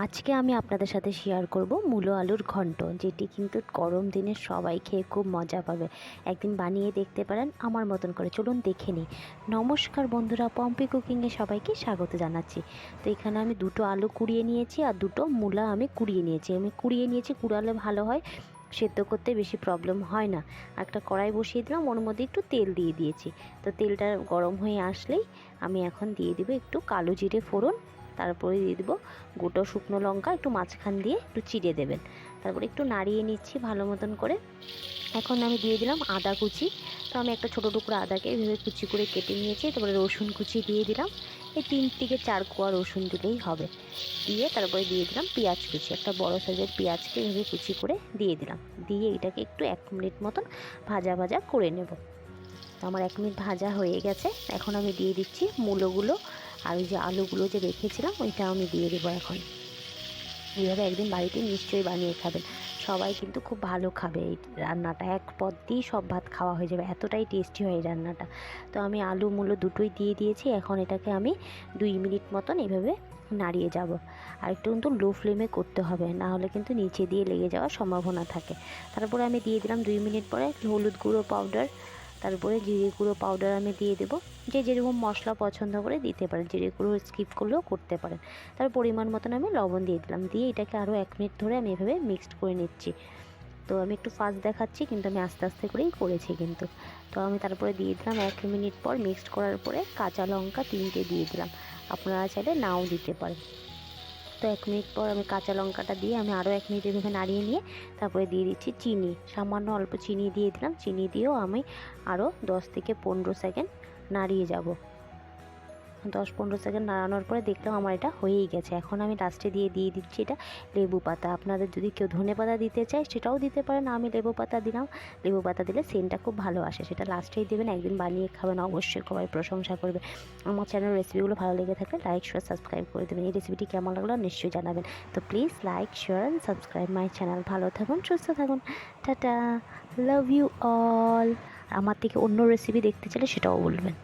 আজকে আমি আপনাদের সাথে শেয়ার করব মূলো আলুর ঘন্ট, যেটি কিন্তু গরম দিনে সবাই খেয়ে খুব মজা পাবে। একদিন বানিয়ে দেখতে পারেন আমার মতন করে। চলুন দেখে নিই। নমস্কার বন্ধুরা, পম্পি কুকিংয়ে সবাইকে স্বাগত জানাচ্ছি। তো এখানে আমি দুটো আলু কুড়িয়ে নিয়েছি আর দুটো মূলা আমি কুড়িয়ে নিয়েছি। কুড়ালে ভালো হয়, সেদ্ধ করতে বেশি প্রবলেম হয় না। একটা কড়াই বসিয়ে দিলাম, ওর মধ্যে একটু তেল দিয়ে দিয়েছি। তো তেলটা গরম হয়ে আসলেই আমি এখন দিয়ে দিব একটু কালো জিরে ফোড়ন, তারপরে দিয়ে দেবো গোটা শুকনো লঙ্কা, একটু মাঝখান দিয়ে একটু চিড়ে দেবেন। তারপরে একটু নাড়িয়ে নিচ্ছি ভালো মতন করে। এখন আমি দিয়ে দিলাম আদা কুচি। তো আমি একটা ছোটো টুকরো আদাকে এইভাবে কুচি করে কেটে নিয়েছি। তারপরে রসুন কুচি দিয়ে দিলাম, এই 3 থেকে 4 কোয়া রসুন দিলেই হবে। দিয়ে তারপরে দিয়ে দিলাম পেঁয়াজ কুচি, একটা বড় সাইজের পেঁয়াজকে এইভাবে কুচি করে দিয়ে দিলাম। দিয়ে এটাকে একটু 1 মিনিট মতন ভাজা ভাজা করে নেব। তো আমার 1 মিনিট ভাজা হয়ে গেছে। এখন আমি দিয়ে দিচ্ছি মূলোগুলো, আর ওই যে আলুগুলো যে রেখেছিলাম ওইটা আমি দিয়ে দেবো এখন। এইভাবে একদিন বাড়িতে নিশ্চয়ই বানিয়ে খাবেন, সবাই কিন্তু খুব ভালো খাবে এই রান্নাটা। এক পদ দিয়েই সব ভাত খাওয়া হয়ে যাবে, এতটাই টেস্টি হয় এই রান্নাটা। তো আমি আলু মূলো দুটোই দিয়ে দিয়েছি। এখন এটাকে আমি 2 মিনিট মতন এইভাবে নাড়িয়ে যাব। আর একটু কিন্তু লো ফ্লেমে করতে হবে, না হলে কিন্তু নিচে দিয়ে লেগে যাওয়ার সম্ভাবনা থাকে। তারপরে আমি দিয়ে দিলাম 2 মিনিট পরে হলুদ গুঁড়ো পাউডার, তারপরে জিরে গুঁড়ো পাউডার আমি দিয়ে দেবো। যে যেরকম মশলা পছন্দ করে দিতে পারেন, জিরে গুঁড়ো স্কিপ করলেও করতে পারেন। তার পরিমাণ মতন আমি লবণ দিয়ে দিলাম। দিয়ে এটাকে আরও 1 মিনিট ধরে আমি এভাবে মিক্সড করে নিচ্ছি। তো আমি একটু ফাস্ট দেখাচ্ছি, কিন্তু আমি আস্তে আস্তে করেই করেছি কিন্তু। তো আমি তারপরে দিয়ে দিলাম 1 মিনিট পর মিক্সড করার পরে কাঁচা লঙ্কা 3টে দিয়ে দিলাম। আপনারা চাইলে নাও দিতে পারেন। তো 1 মিনিট পর আমি কাঁচা লঙ্কাটা দিয়ে আমি আরও 1 মিনিট এভাবে নাড়িয়ে নিয়ে তারপরে দিয়ে দিচ্ছি চিনি, সামান্য অল্প চিনি দিয়ে দিলাম। চিনি দিয়েও আমি আরও 10 থেকে 15 সেকেন্ড নাড়িয়ে যাব। 10-15 সেকেন্ড নাড়ানোর পরে দেখলাম আমার এটা হয়েই গেছে। এখন আমি লাস্টে দিয়ে দিচ্ছি এটা লেবু পাতা। আপনাদের যদি কেউ ধনে পাতা দিতে চায় সেটাও দিতে পারেন, আমি লেবু পাতা দিলাম। লেবু পাতা দিলে সেন্টটা খুব ভালো আসে, সেটা লাস্টেই দেবেন। একদিন বানিয়ে খাবেন, অবশ্যই সবাই প্রশংসা করবে। আমার চ্যানেল রেসিপিগুলো ভালো লেগে থাকলে লাইক শেয়ার সাবস্ক্রাইব করে দেবেন। এই রেসিপিটি কেমন লাগলো নিশ্চয়ই জানাবেন। তো please like share and subscribe my channel. ভালো থাকুন, সুস্থ থাকুন, টাটা, লাভ ইউ অল। আমার থেকে অন্য রেসিপি দেখতে চাইলে সেটাও বলবেন।